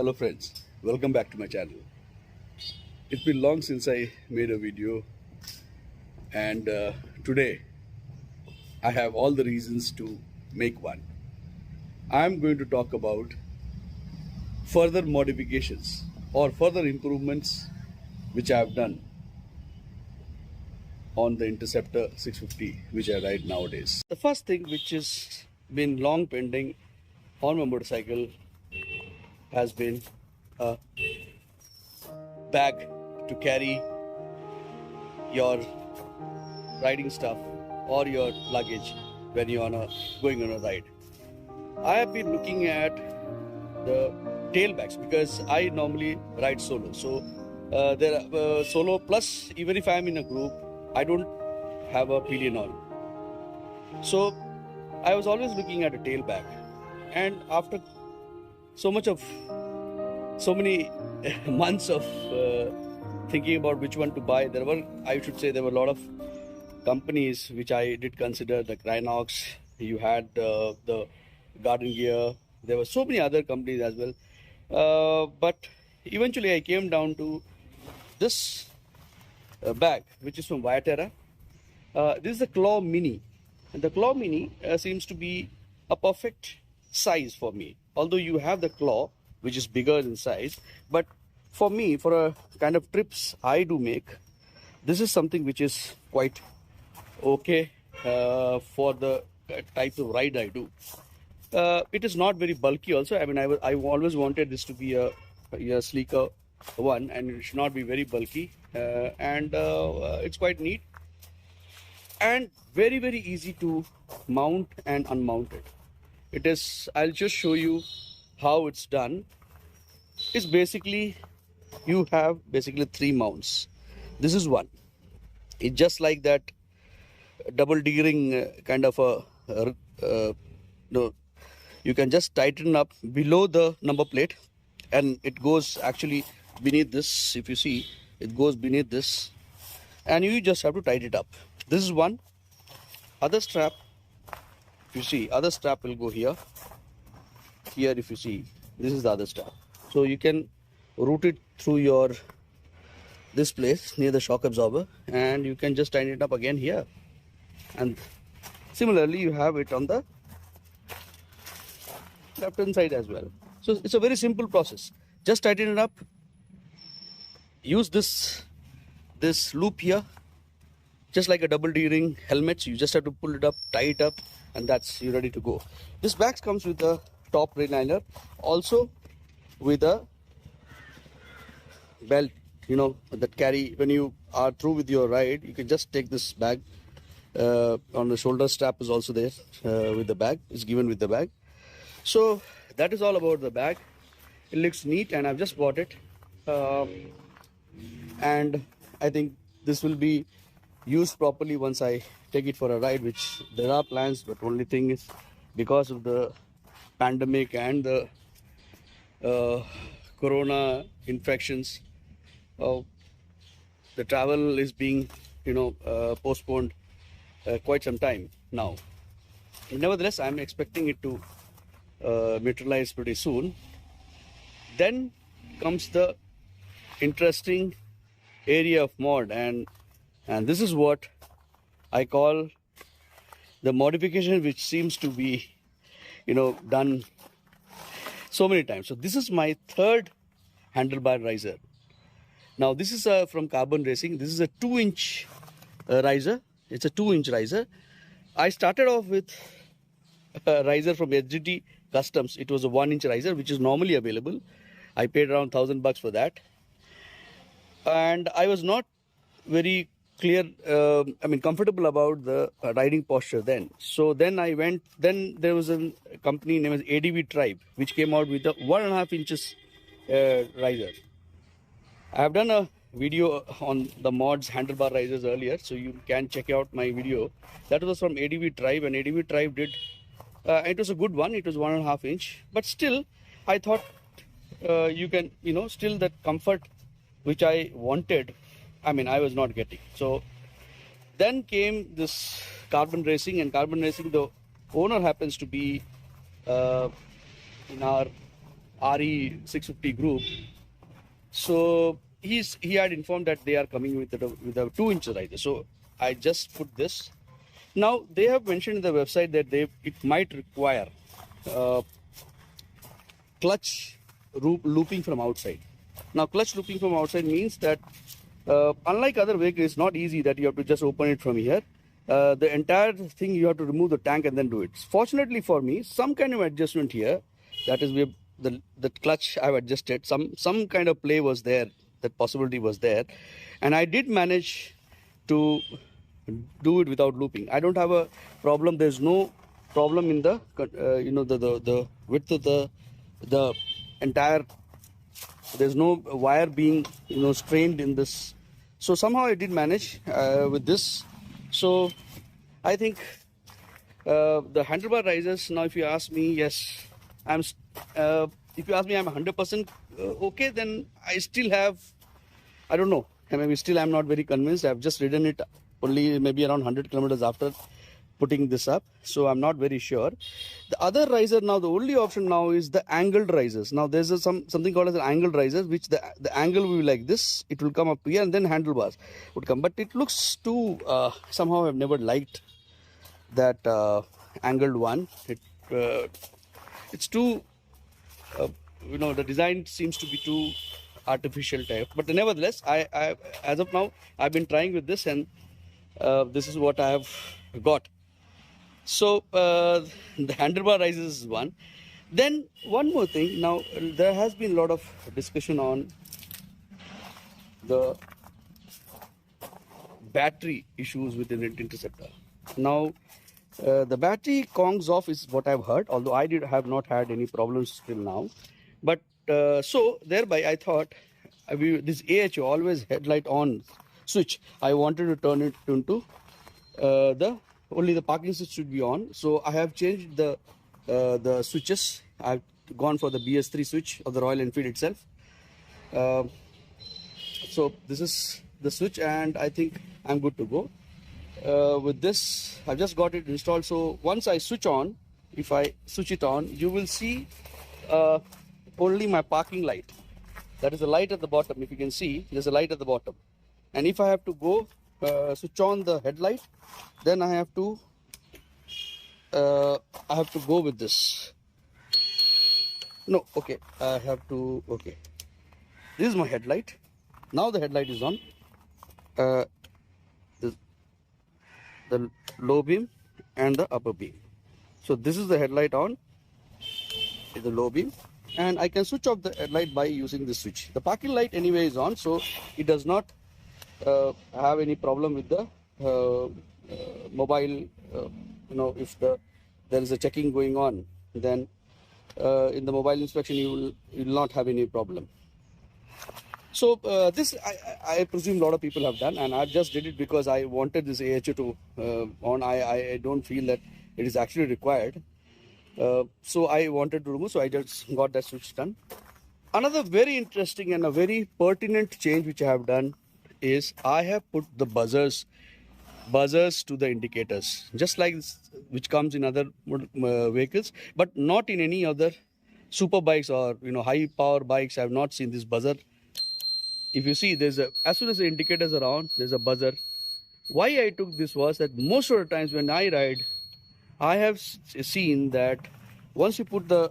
Hello friends, welcome back to my channel. It's been long since I made a video, and today I have all the reasons to make one. I'm going to talk about further modifications or further improvements which I have done on the Interceptor 650 which I ride nowadays. The first thing which has been long pending on my motorcycle has been a bag to carry your riding stuff or your luggage when you're going on a ride. I have been looking at the tailbacks because I normally ride solo. So there are solo plus even if I'm in a group, I don't have a pillion on. So I was always looking at a tailback, and after so many months of thinking about which one to buy, there were a lot of companies which I did consider, like Rhinox. You had the Garden Gear. There were so many other companies as well, but eventually I came down to this bag, which is from Viterra. This is the Claw Mini, and the Claw Mini seems to be a perfect size for me. Although you have the Claw, which is bigger in size, but for me, for a kind of trips I do make, this is something which is quite okay for the type of ride I do. It is not very bulky also. I mean, I always wanted this to be a sleeker one, and it should not be very bulky, and it's quite neat and very easy to mount and unmount it. It is, I'll just show you how it's done. It's basically, you have basically three mounts. This is one. It's just like that double D-ring kind of a no, you can just tighten up below the number plate, and it goes actually beneath this. If you see, it goes beneath this, and you just have to tighten it up. This is one. Other strap, if you see, other strap will go here. Here, if you see, this is the other strap. So you can route it through your this place near the shock absorber, and you can just tighten it up again here. And similarly, you have it on the left hand side as well. So it's a very simple process. Just tighten it up. Use this loop here, just like a double D-ring helmet. You just have to pull it up, tie it up, and that's you ready to go. This bag comes with a top rail liner, also with a belt, that carry when you are through with your ride. You can just take this bag. On the shoulder strap is also there with the bag. It's given with the bag. So that is all about the bag. It looks neat, and I've just bought it, and I think this will be used properly once I take it for a ride, which there are plans, but only thing is, because of the pandemic and the corona infections, the travel is being postponed quite some time now. Nevertheless, I'm expecting it to materialize pretty soon. Then comes the interesting area of mod, and this is what I call the modification, which seems to be done so many times. So this is my third handlebar riser. Now this is from Carbon Racing. This is a 2-inch riser. It's a 2-inch riser. I started off with a riser from SGT Customs. It was a 1-inch riser, which is normally available. I paid around $1,000 for that, and I was not very clear, comfortable about the riding posture then. So then there was a company named ADV Tribe, which came out with a 1.5 inches riser. I have done a video on the mods handlebar risers earlier, so you can check out my video. That was from ADV Tribe, and ADV Tribe did, it was a good one. It was 1.5 inch, but still I thought you can, still that comfort which I wanted, I was not getting. So then came this Carbon Racing, and Carbon Racing, the owner happens to be in our RE 650 group. So he had informed that they are coming with a 2-inch riser. So I just put this. Now they have mentioned in the website that it might require uh, clutch looping from outside. Now clutch looping from outside means that unlike other vehicles, it's not easy that you have to just open it from here. The entire thing you have to remove the tank and then do it. Fortunately for me, some kind of adjustment here, that is the clutch I've adjusted. Some kind of play was there, that possibility was there, and I did manage to do it without looping. I don't have a problem. There's no problem in the the width of the entire. There's no wire being strained in this. So somehow I did manage with this. So I think the handlebar risers. Now, if you ask me, yes, I'm. If you ask me, I'm 100% okay. Then I still have. I don't know. Maybe still I'm not very convinced. I've just ridden it only maybe around 100 kilometers after putting this up, so I'm not very sure. The other riser now, the only option now is the angled risers. Now there's something called as an angled riser, which the angle will be like this. It will come up to here, and then handlebars would come. But it looks too somehow I've never liked that angled one. It's too the design seems to be too artificial type. But nevertheless, I as of now I've been trying with this, and this is what I have got. So the handlebar rises is one. Then one more thing. Now there has been a lot of discussion on the battery issues within the Interceptor. Now the battery kongs off is what I've heard, although I have not had any problems till now. But so thereby I thought this AHO, always headlight on switch, I wanted to turn it into only the parking switch should be on. So I have changed the switches. I've gone for the BS3 switch of the Royal Enfield itself. So this is the switch, and I think I'm good to go. With this, I've just got it installed. So once I switch on, if I switch it on, you will see only my parking light. That is the light at the bottom. If you can see, there's a light at the bottom. And if I have to go switch on the headlight, then I have to go with this. No, okay, I have to, okay. This is my headlight. Now the headlight is on. The low beam and the upper beam. So this is the headlight on, the low beam, and I can switch off the headlight by using this switch. The parking light anyway is on, so it does not have any problem with the mobile. If there is a checking going on, then in the mobile inspection you will not have any problem. So this I presume a lot of people have done, and I just did it because I wanted this AHO to on. I don't feel that it is actually required. So I wanted to remove, so I just got that switch done. Another very interesting and a very pertinent change which I have done is I have put the buzzers to the indicators, just like this, which comes in other vehicles, but not in any other super bikes or high power bikes. I have not seen this buzzer. If you see, as soon as the indicators are on, there's a buzzer. Why I took this was that most of the times when I ride, I have seen that once you put the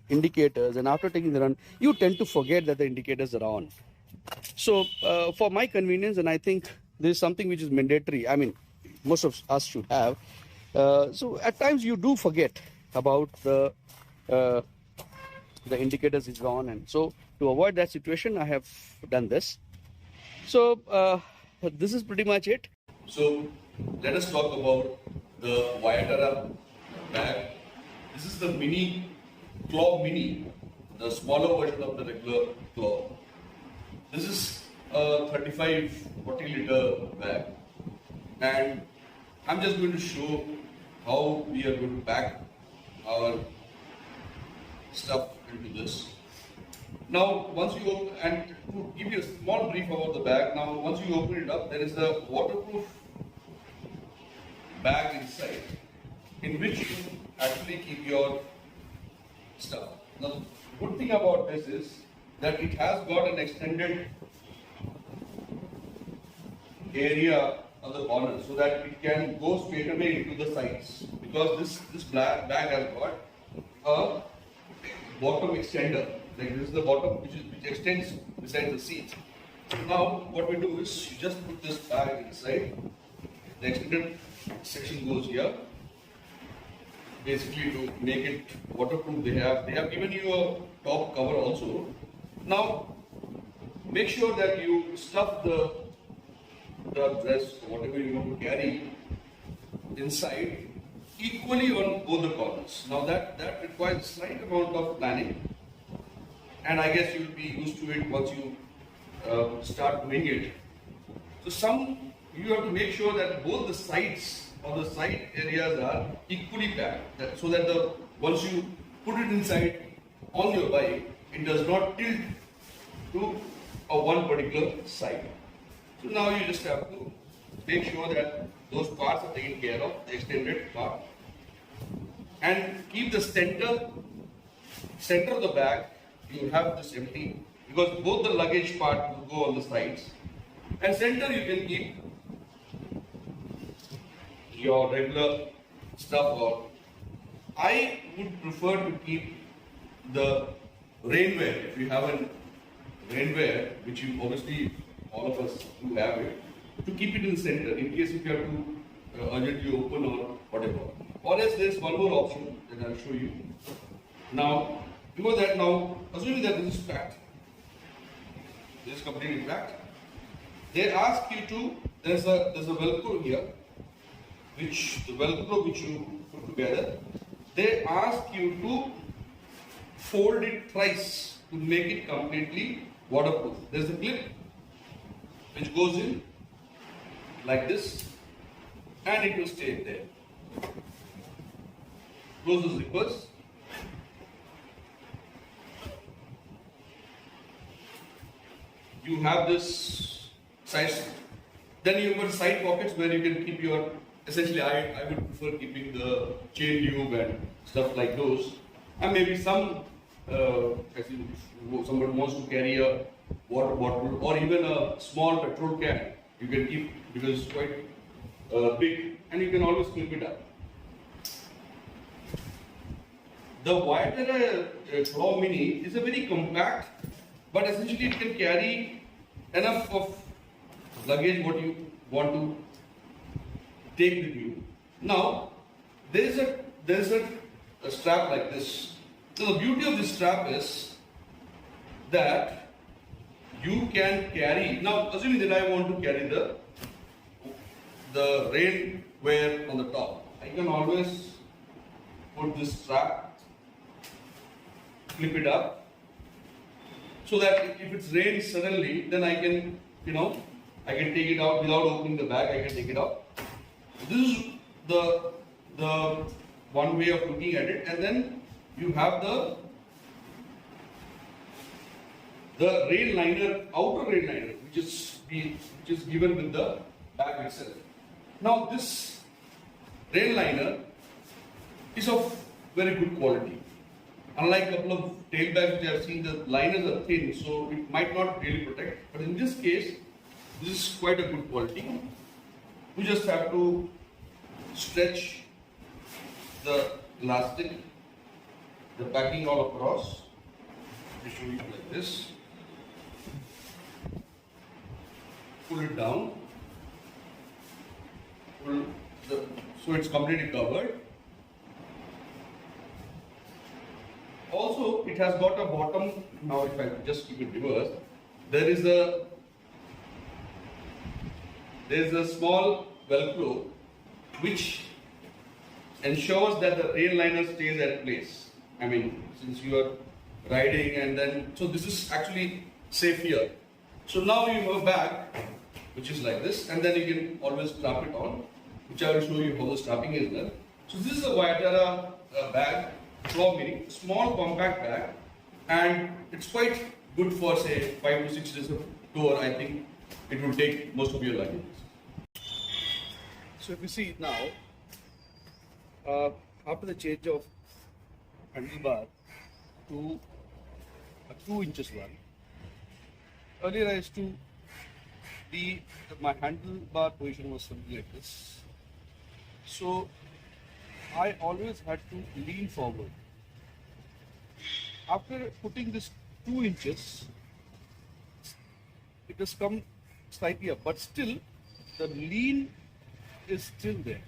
indicators, and after taking the run, you tend to forget that the indicators are on. So for my convenience, and I think this is something which is mandatory, I mean most of us should have, so at times you do forget about the indicators is on, and so to avoid that situation I have done this. So this is pretty much it. So let us talk about the Vayatara bag. This is the Claw Mini, the smaller version of the regular Claw. This is a 35-40 liter bag, and I'm just going to show how we are going to pack our stuff into this. Now, once you open, and to give you a small brief about the bag, now once you open it up, there is a waterproof bag inside in which you actually keep your stuff. Now, the good thing about this is that it has got an extended area of the corner so that it can go straight away into the sides, because this black bag has got a bottom extender. Like this is the bottom which extends beside the seat. So now what we do is you just put this bag inside. The extended section goes here. Basically to make it waterproof, they have given you a top cover also. Now make sure that you stuff the dress, whatever you want to carry inside, equally on both the corners. Now that requires a slight amount of planning, and I guess you'll be used to it once you start doing it. So you have to make sure that both the sides or the side areas are equally packed, so that once you put it inside on your bike, it does not tilt to one particular side. So now you just have to make sure that those parts are taken care of, the extended part, and keep the center of the bag. You have this empty, because both the luggage part will go on the sides, and center you can keep your regular stuff. Or I would prefer to keep the rainwear. If you have a rainwear, which you obviously all of us do have it, to keep it in the center in case if you have to urgently open or whatever. Or else there is one more option that I'll show you. Now, before that, now assuming that this is packed, this is completely packed, they ask you to, there's a Velcro here, which you put together. They ask you to fold it thrice to make it completely waterproof. There's a clip which goes in like this, and it will stay there. Close the zippers. You have this size. Then you've got side pockets where you can keep your. Essentially, I would prefer keeping the chain tube and stuff like those. And maybe somebody wants to carry a water bottle or even a small petrol can, you can keep, because it's quite big, and you can always clip it up. The Vyattara Pro Mini is a very compact, but essentially it can carry enough of luggage what you want to take with you. Now, there is a strap like this. So the beauty of this strap is that you can carry. Now, assuming that I want to carry the rain wear on the top, I can always put this strap, clip it up, so that if it's rained suddenly, then I can, I can take it out without opening the bag. I can take it out. This is the one way of looking at it, and then you have the rain liner, outer rain liner, which is given with the bag itself. Now this rain liner is of very good quality. Unlike a couple of tail bags which I have seen, the liners are thin, so it might not really protect. But in this case, this is quite a good quality. You just have to stretch the elastic, the packing all across. Let me show you like this. Pull it down. So it's completely covered. Also, it has got a bottom. Now, if I just keep it reversed, there is a small Velcro which ensures that the rain liner stays at place. I mean, since you are riding, and then so this is actually safe here. So now you have a bag which is like this, and then you can always strap it on, which I will show you how the strapping is done. So this is a Vyattara bag, Pro Mini, small compact bag, and it's quite good for say 5 to 6 days of tour. I think it will take most of your luggage. So if you see it now, after the change of handlebar, to a 2 inches one. Earlier I used to be, my handlebar position was something like this. So I always had to lean forward. After putting this 2 inches, it has come slightly up, but still the lean is still there.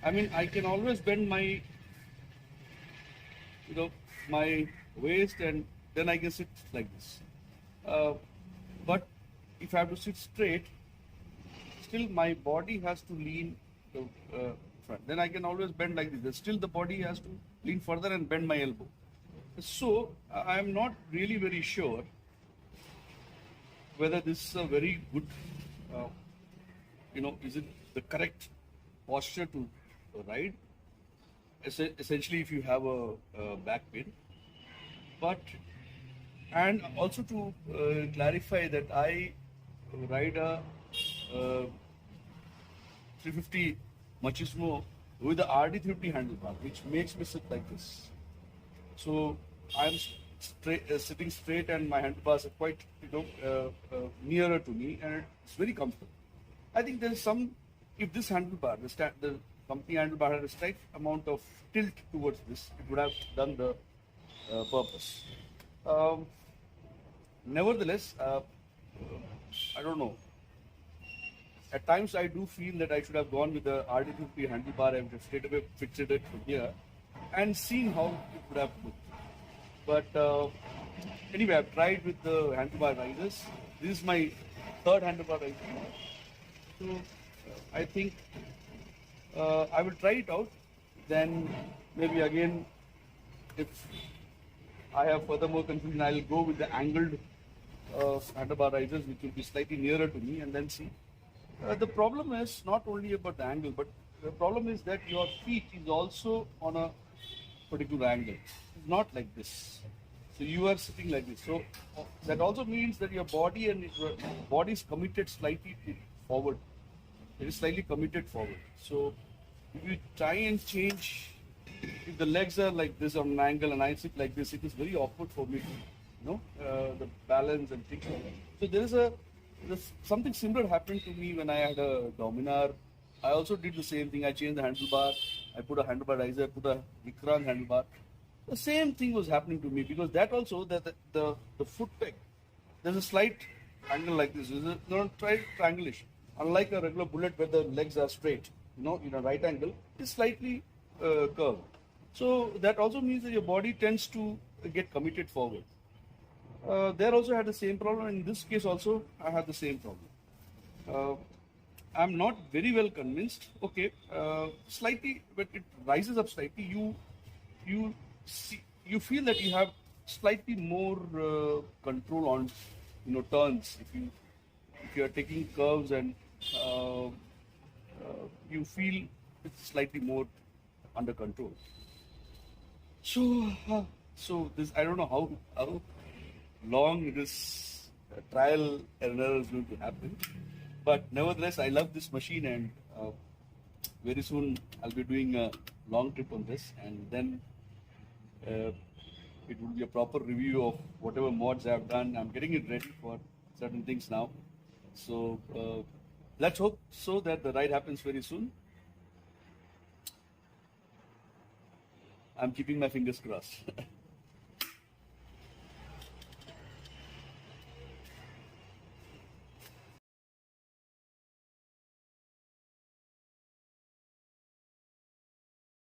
I mean, I can always bend my, my waist, and then I can sit like this. But if I have to sit straight, still my body has to lean the front. Then I can always bend like this. Still the body has to lean further and bend my elbow. So I am not really very sure whether this is a very good, is it the correct posture to ride? Essentially, if you have a back pain. But, and also to clarify that I ride a 350 Machismo with the RD350 handlebar, which makes me sit like this. So I'm sitting straight, and my handlebars are quite, nearer to me, and it's very comfortable. I think there is some, if this handlebar, the company handlebar had a slight amount of tilt towards this, it would have done the purpose. Nevertheless, I don't know. At times I do feel that I should have gone with the RD350 handlebar. I would have straight away fixed it from here and seen how it would have looked. But anyway, I've tried with the handlebar risers. This is my third handlebar riser. So I think I will try it out. Then maybe again, if I have further more confusion, I'll go with the angled handlebar risers, which will be slightly nearer to me, and then see. The problem is not only about the angle, but the problem is that your feet is also on a particular angle. It's not like this. So you are sitting like this. So that also means that your body is committed slightly forward. It is slightly committed forward. So if you try and change, if the legs are like this on an angle and I sit like this, it is very awkward for me to, the balance and things like that. So there's something similar happened to me when I had a Dominar. I also did the same thing. I changed the handlebar. I put a handlebar riser, I put a Vikrant handlebar. The same thing was happening to me, because that also, the foot peg, there's a slight angle like this. Not triangulish. Unlike a regular bullet where the legs are straight, in a right angle, it's slightly curved. So that also means that your body tends to get committed forward. There also had the same problem. In this case also, I had the same problem. I'm not very well convinced. Okay, slightly, but it rises up slightly. You feel that you have slightly more control on, turns. If you are taking curves, and you feel it's slightly more under control. So this, I don't know how long this trial and error is going to happen, but nevertheless, I love this machine, and very soon I'll be doing a long trip on this, and then it will be a proper review of whatever mods I have done. I'm getting it ready for certain things now. So let's hope so that the ride happens very soon. I'm keeping my fingers crossed.